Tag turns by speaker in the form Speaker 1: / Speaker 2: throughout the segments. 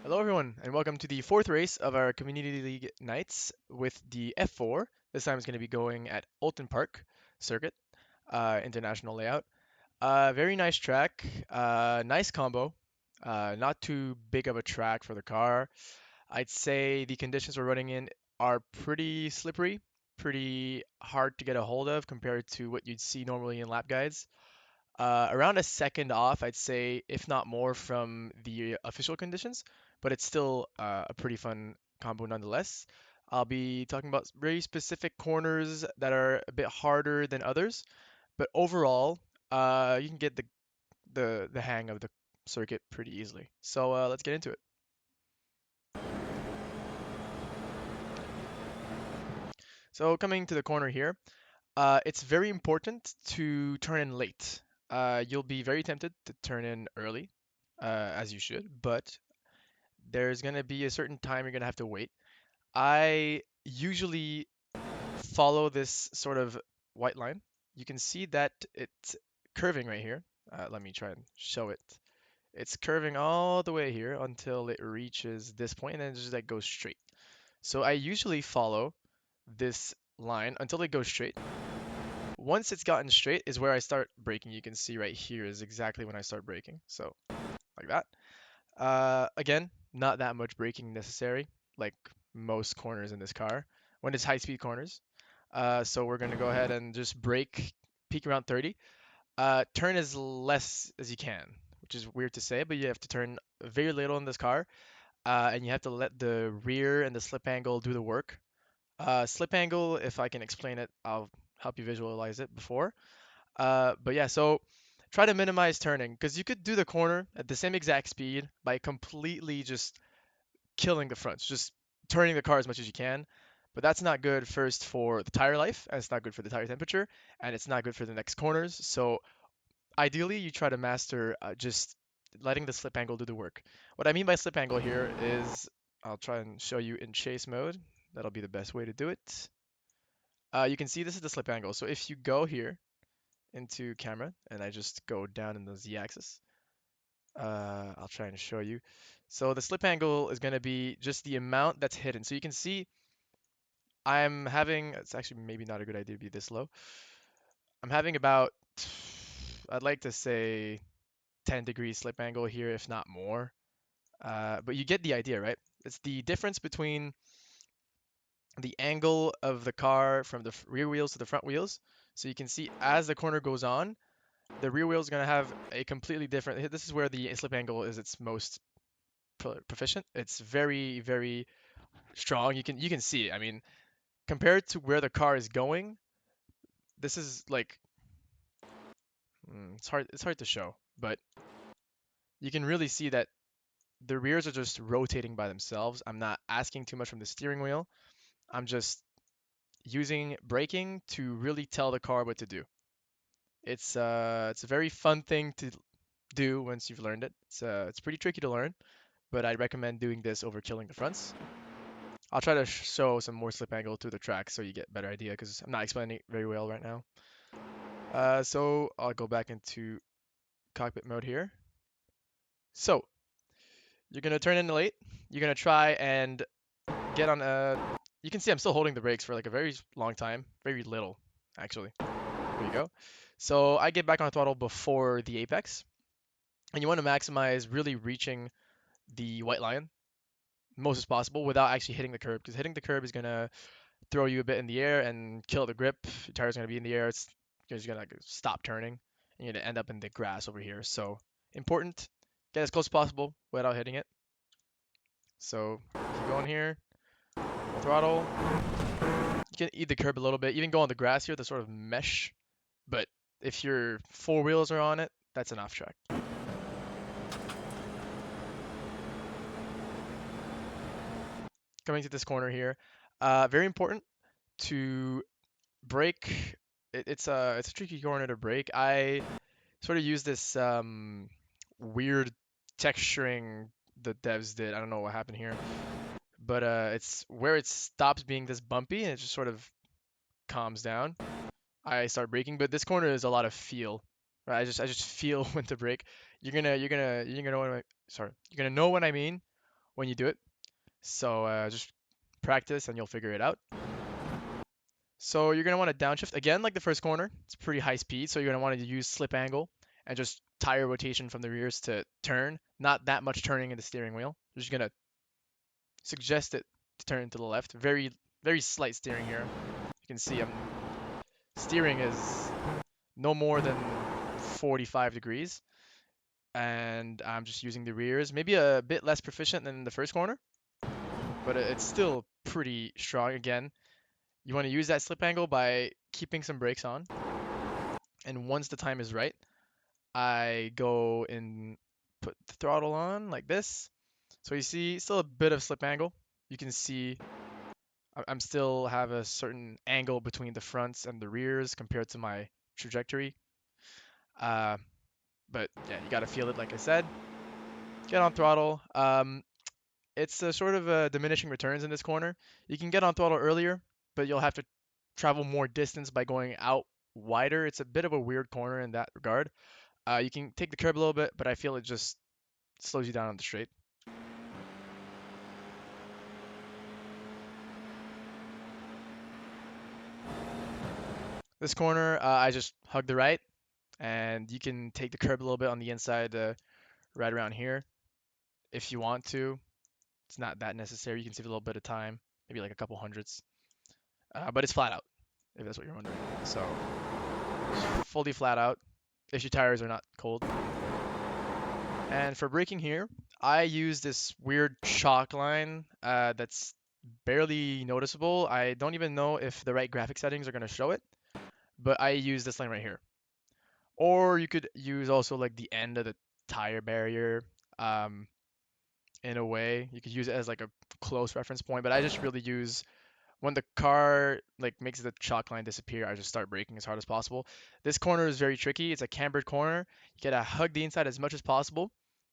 Speaker 1: Hello, everyone, and welcome to the fourth race of our Community League nights with the F4. This time it's going to be going at Oulton Park Circuit, international layout. Very nice track, nice combo. Not too big of a track for the car. I'd say the conditions we're running in are pretty slippery, pretty hard to get a hold of compared to what you'd see normally in lap guides. Around a second off, I'd say, if not more, from the official conditions, but it's still a pretty fun combo nonetheless. I'll be talking about very specific corners that are a bit harder than others, but overall, you can get the hang of the circuit pretty easily. So let's get into it. So coming to the corner here, it's very important to turn in late. You'll be very tempted to turn in early, as you should, but there's going to be a certain time you're going to have to wait. I usually follow this sort of white line. You can see that it's curving right here. Let me try and show it. It's curving all the way here until it reaches this point and then it just like goes straight. So I usually follow this line until it goes straight. Once it's gotten straight is where I start braking. You can see right here is exactly when I start braking. So like that. Again, not that much braking necessary, like most corners in this car when it's high speed corners. So we're gonna go ahead and just brake, peak around 30. Turn as less as you can, which is weird to say, but you have to turn very little in this car, and you have to let the rear and the slip angle do the work. Slip angle, if I can explain it, I'll help you visualize it before. But yeah, so try to minimize turning because you could do the corner at the same exact speed by completely just killing the fronts, just turning the car as much as you can. But that's not good first for the tire life, and it's not good for the tire temperature, and it's not good for the next corners. So ideally, you try to master just letting the slip angle do the work. What I mean by slip angle here is I'll try and show you in chase mode. That'll be the best way to do it. You can see this is the slip angle. So if you go here into camera and I just go down in the z-axis, I'll try and show you. So the slip angle is going to be just the amount that's hidden. So you can see I'm having, it's actually maybe not a good idea to be this low. I'm having about, I'd like to say 10-degree slip angle here, if not more. But you get the idea, right? It's the difference between the angle of the car from the rear wheels to the front wheels. So you can see as the corner goes on, the rear wheel is going to have a completely different. This is where the slip angle is its most proficient. It's very, very strong. You can see it. I mean, compared to where the car is going, this is like it's hard to show, but you can really see that the rears are just rotating by themselves. I'm not asking too much from the steering wheel. I'm just using braking to really tell the car what to do. It's a very fun thing to do once you've learned it. It's pretty tricky to learn, but I'd recommend doing this over killing the fronts. I'll try to show some more slip angle through the track so you get a better idea because I'm not explaining it very well right now. So I'll go back into cockpit mode here. So you're gonna turn in late. You're gonna try and get on a. You can see I'm still holding the brakes for like a very long time, very little actually. There you go. So I get back on throttle before the apex, and you want to maximize really reaching the white line most as possible without actually hitting the curb because hitting the curb is gonna throw you a bit in the air and kill the grip. Your tire's gonna be in the air. It's because you're gonna stop turning and you're gonna end up in the grass over here. So important, get as close as possible without hitting it. So keep going here, throttle. You can eat the curb a little bit, even go on the grass here, the sort of mesh. But if your four wheels are on it, that's an off track. Coming to this corner here, very important to brake. It's a tricky corner to brake. I sort of use this weird texturing the devs did. I don't know what happened here, but it's where it stops being this bumpy and it just sort of calms down. I start braking, but this corner is a lot of feel. Right? I just feel when to brake. You're gonna know what I, sorry. You're gonna know what I mean when you do it. So just practice and you'll figure it out. So you're gonna want to downshift again, like the first corner. It's pretty high speed, so you're gonna want to use slip angle and just tire rotation from the rears to turn. Not that much turning in the steering wheel. You're just gonna suggest it to turn to the left. Very slight steering here. You can see I'm steering is no more than 45 degrees, and I'm just using the rears. Maybe a bit less proficient than the first corner, but it's still pretty strong. Again, you want to use that slip angle by keeping some brakes on, and once the time is right, I go and put the throttle on like this. So you see still a bit of slip angle. You can see I'm still have a certain angle between the fronts and the rears compared to my trajectory. Uh, but yeah, you gotta feel it like I said. Get on throttle. It's a sort of diminishing returns in this corner. You can get on throttle earlier, but you'll have to travel more distance by going out wider. It's a bit of a weird corner in that regard. You can take the curb a little bit, but I feel it just slows you down on the straight. This corner, I just hug the right, and you can take the curb a little bit on the inside, right around here, if you want to. It's not that necessary. You can save a little bit of time, maybe like a couple hundredths. But it's flat out, if that's what you're wondering. So fully flat out, if your tires are not cold. And for braking here, I use this weird chalk line that's barely noticeable. I don't even know if the right graphic settings are going to show it, but I use this line right here. Or you could use also like the end of the tire barrier. Um, in a way, you could use it as like a close reference point, but I just really use when the car like makes the chalk line disappear, I just start braking as hard as possible. This corner is very tricky. It's a cambered corner. You gotta hug the inside as much as possible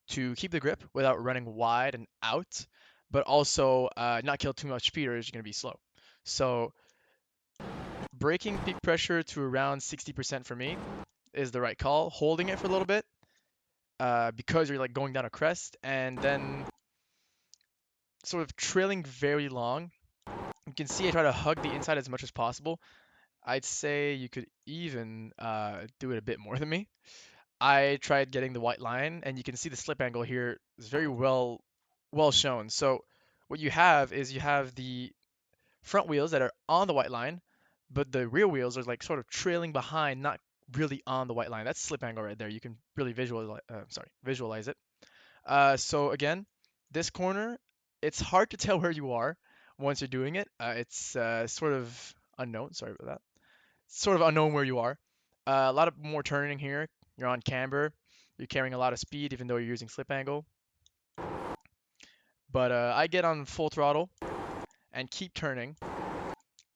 Speaker 1: to keep the grip without running wide and out, but also not kill too much speed or you're gonna be slow. So braking peak pressure to around 60% for me is the right call. Holding it for a little bit because you're like going down a crest and then sort of trailing very long. You can see I try to hug the inside as much as possible. I'd say you could even do it a bit more than me. I tried getting the white line, and you can see the slip angle here is very well shown. So what you have is you have the front wheels that are on the white line, but the rear wheels are like sort of trailing behind, not really on the white line. That's slip angle right there. You can really visualize it. So again, this corner, it's hard to tell where you are once you're doing it. It's sort of unknown. Sorry about that. Sort of unknown where you are. A lot of more turning here. You're on camber. You're carrying a lot of speed, even though you're using slip angle. But I get on full throttle and keep turning.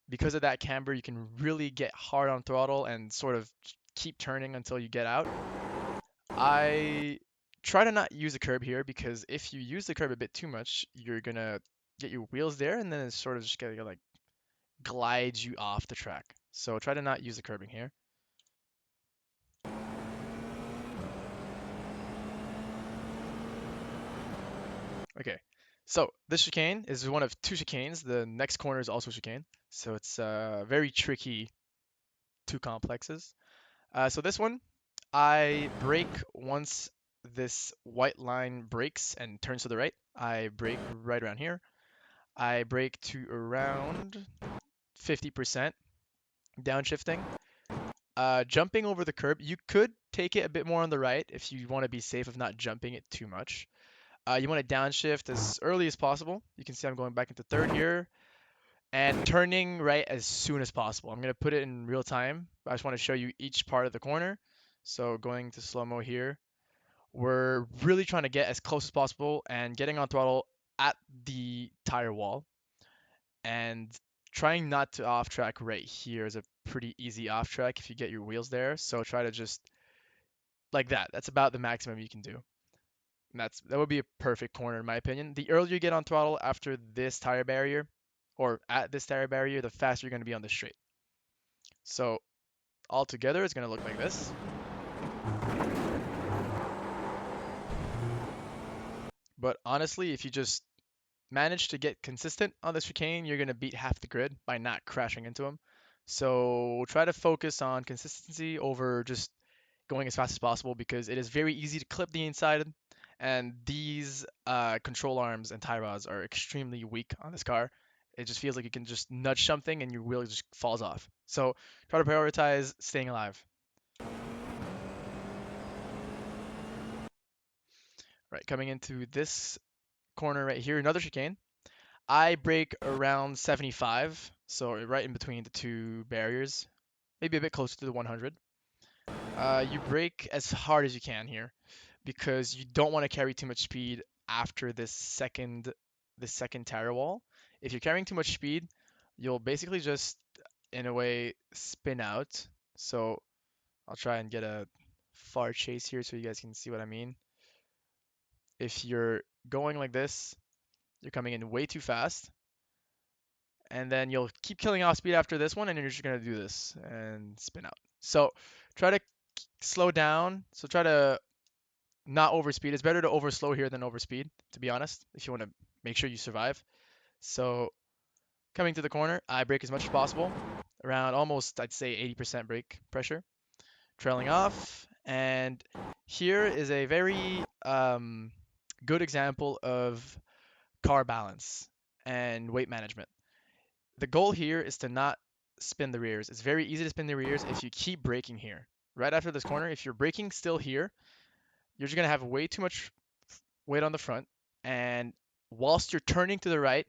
Speaker 1: Because of that camber, you can really get hard on throttle and sort of keep turning until you get out. I try to not use the curb here because if you use the curb a bit too much, you're gonna get your wheels there and then it's sort of just gonna like glide you off the track. So try to not use the curbing here. Okay, so this chicane is one of two chicanes. The next corner is also chicane, so it's very tricky two complexes. So this one, I brake once this white line breaks and turns to the right. I brake right around here. I brake to around 50% downshifting. Jumping over the curb, you could take it a bit more on the right if you want to be safe of not jumping it too much. You want to downshift as early as possible. You can see I'm going back into third here and turning right as soon as possible. I'm going to put it in real time. I just want to show you each part of the corner. So going to slow-mo here. We're really trying to get as close as possible and getting on throttle at the tire wall. And trying not to off track right here is a pretty easy off track if you get your wheels there. So try to just like that. That's about the maximum you can do. And that would be a perfect corner in my opinion. The earlier you get on throttle after this tire barrier or at this tire barrier, the faster you're going to be on the straight. So all together, it's going to look like this. But honestly, if you just manage to get consistent on the chicane, you're going to beat half the grid by not crashing into them. So try to focus on consistency over just going as fast as possible because it is very easy to clip the inside, and these control arms and tie rods are extremely weak on this car. It just feels like you can just nudge something and your wheel just falls off. So try to prioritize staying alive. Right, coming into this corner right here, another chicane. I brake around 75, so right in between the two barriers, maybe a bit closer to the 100. You brake as hard as you can here because you don't want to carry too much speed after this second tire wall. If you're carrying too much speed, you'll basically just in a way spin out. So I'll try and get a far chase here so you guys can see what I mean. If you're going like this, you're coming in way too fast, and then you'll keep killing off speed after this one, and you're just gonna do this and spin out. So try to slow down. So try to not overspeed. It's better to overslow here than overspeed, to be honest, if you want to make sure you survive. So coming to the corner, I brake as much as possible, around almost, I'd say 80% brake pressure, trailing off. And here is a very good example of car balance and weight management. The goal here is to not spin the rears. It's very easy to spin the rears if you keep braking here. Right after this corner, if you're braking still here, you're just going to have way too much weight on the front. And whilst you're turning to the right,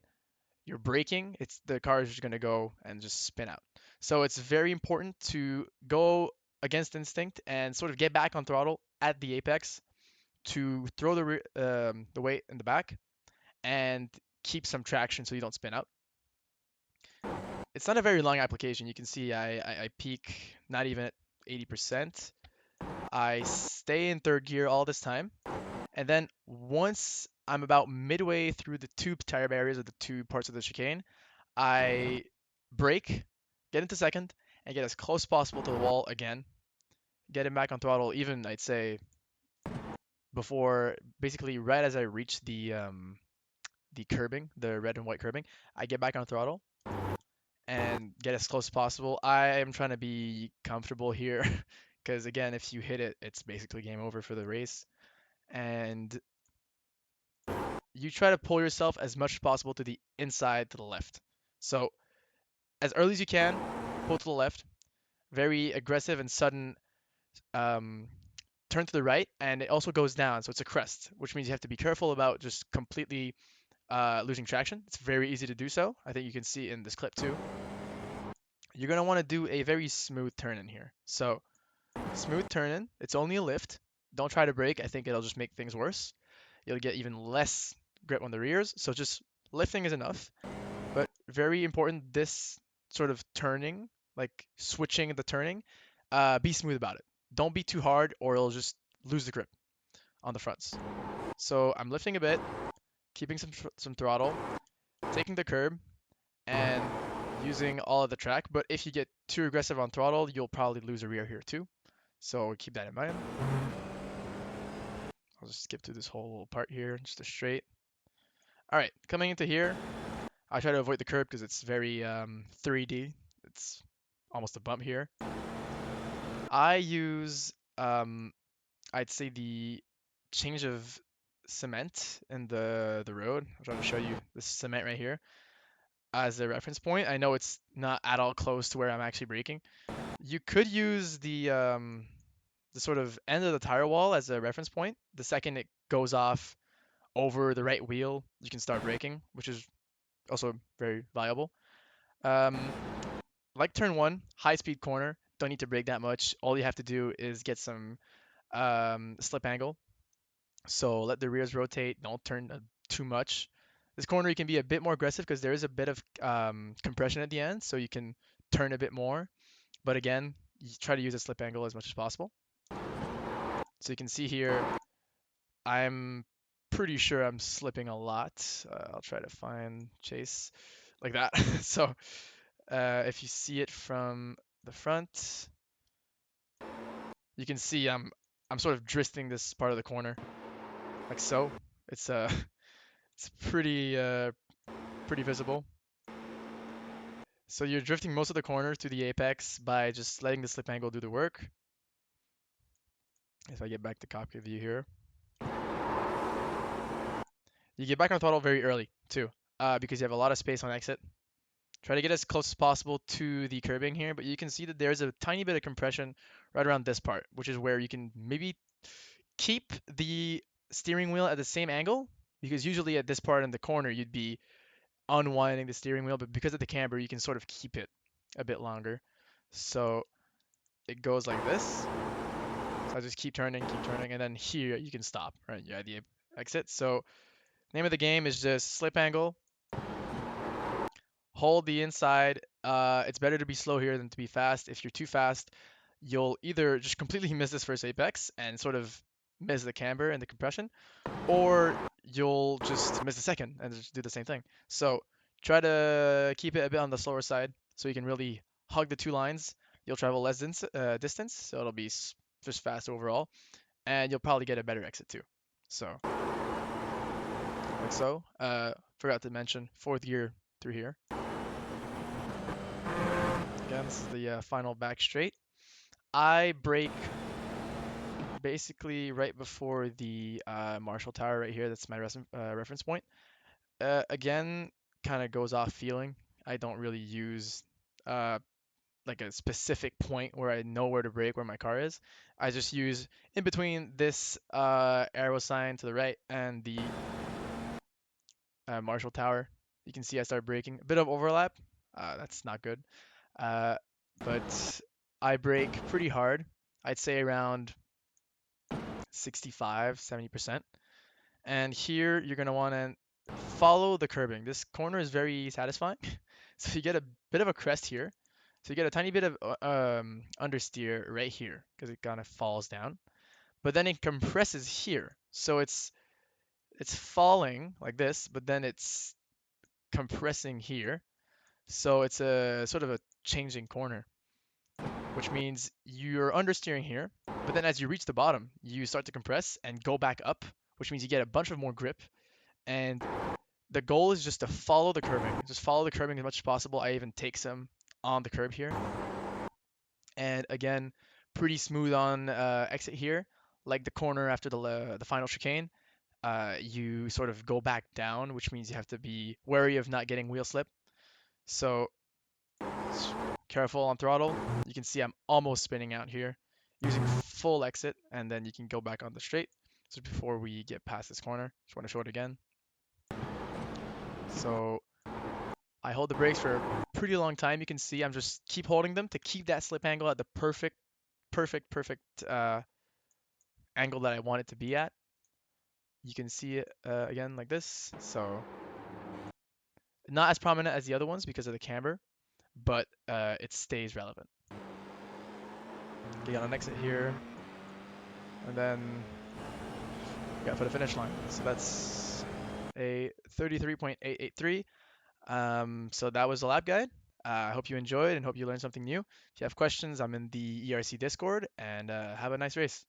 Speaker 1: you're braking, the car is just going to go and just spin out. So it's very important to go against instinct and sort of get back on throttle at the apex to throw the weight in the back and keep some traction so you don't spin out. It's not a very long application. You can see I peak not even at 80%. I stay in third gear all this time. And then once I'm about midway through the two tire barriers of the two parts of the chicane, I brake, get into second, and get as close as possible to the wall again. Get him back on throttle, even I'd say before, basically right as I reach the curbing, the red and white curbing, I get back on throttle and get as close as possible. I am trying to be comfortable here because again, if you hit it, it's basically game over for the race. And you try to pull yourself as much as possible to the inside to the left. So as early as you can, pull to the left. Very aggressive and sudden um, turn to the right, and it also goes down, so it's a crest, which means you have to be careful about just completely losing traction. It's very easy to do so. I think you can see in this clip too. You're going to want to do a very smooth turn in here. So smooth turn in, it's only a lift. Don't try to brake. I think it'll just make things worse. You'll get even less grip on the rears. So just lifting is enough. But very important, this sort of turning, like switching the turning, be smooth about it. Don't be too hard or it'll just lose the grip on the fronts. So I'm lifting a bit, keeping some throttle, taking the curb, and using all of the track. But if you get too aggressive on throttle, you'll probably lose a rear here too. So keep that in mind. I'll just skip through this whole part here, just a straight. All right, coming into here, I try to avoid the curb because it's very 3D. It's almost a bump here. I use, I'd say the change of cement in the road. I'm trying to show you this cement right here as a reference point. I know it's not at all close to where I'm actually braking. You could use the sort of end of the tire wall as a reference point. The second it goes off over the right wheel, you can start braking, which is also very viable. Um, like turn one, high speed corner, don't need to brake that much. All you have to do is get some slip angle. So let the rears rotate, don't turn too much. This corner you can be a bit more aggressive because there is a bit of compression at the end, so you can turn a bit more. But again, you try to use a slip angle as much as possible. So you can see here, I'm pretty sure I'm slipping a lot. I'll try to find chase like that. So if you see it from the front, you can see I'm sort of drifting this part of the corner like so. It's It's pretty visible. So you're drifting most of the corner to the apex by just letting the slip angle do the work. If I get back to cockpit view here, you get back on throttle very early too, because you have a lot of space on exit. Try to get as close as possible to the curbing here, but you can see that there's a tiny bit of compression right around this part, which is where you can maybe keep the steering wheel at the same angle, because usually at this part in the corner you'd be unwinding the steering wheel, but because of the camber you can sort of keep it a bit longer. So it goes like this. So I just keep turning, and then here you can stop, right? You're at the exit. So name of the game is just slip angle, hold the inside. It's better to be slow here than to be fast. If you're too fast, you'll either just completely miss this first apex and sort of miss the camber and the compression, or you'll just miss the second and just do the same thing. So try to keep it a bit on the slower side so you can really hug the two lines. You'll travel less distance, so it'll be just fast overall, and you'll probably get a better exit too. So like so. Forgot to mention fourth gear through here. Again, this is the final back straight. I brake basically right before the Marshall Tower right here. That's my reference point. Again, kind of goes off feeling. I don't really use uh, like a specific point where I know where to brake, where my car is. I just use in between this arrow sign to the right and the Marshall Tower. You can see I start braking. A bit of overlap. That's not good. Uh, but I brake pretty hard. I'd say around 65, 70%. And here you're going to want to follow the curbing. This corner is very satisfying. So you get a bit of a crest here. So you get a tiny bit of understeer right here because it kind of falls down. But then it compresses here. So it's falling like this, but then it's compressing here. So it's a sort of a changing corner, which means you're understeering here, but then as you reach the bottom, you start to compress and go back up, which means you get a bunch of more grip. And the goal is just to follow the curbing. Just follow the curbing as much as possible. I even take some on the curb here. And again, pretty smooth on exit here, like the corner after the final chicane. You sort of go back down, which means you have to be wary of not getting wheel slip. So careful on throttle. You can see I'm almost spinning out here using full exit, and then you can go back on the straight. So before we get past this corner, just want to show it again. So I hold the brakes for a pretty long time. You can see I'm just keep holding them to keep that slip angle at the perfect angle that I want it to be at. You can see it again like this. So not as prominent as the other ones because of the camber, but it stays relevant. Get on an exit here, and then for the finish line. So that's a 33.883. So that was the lap guide. I hope you enjoyed and hope you learned something new. If you have questions, I'm in the ERC Discord, and have a nice race.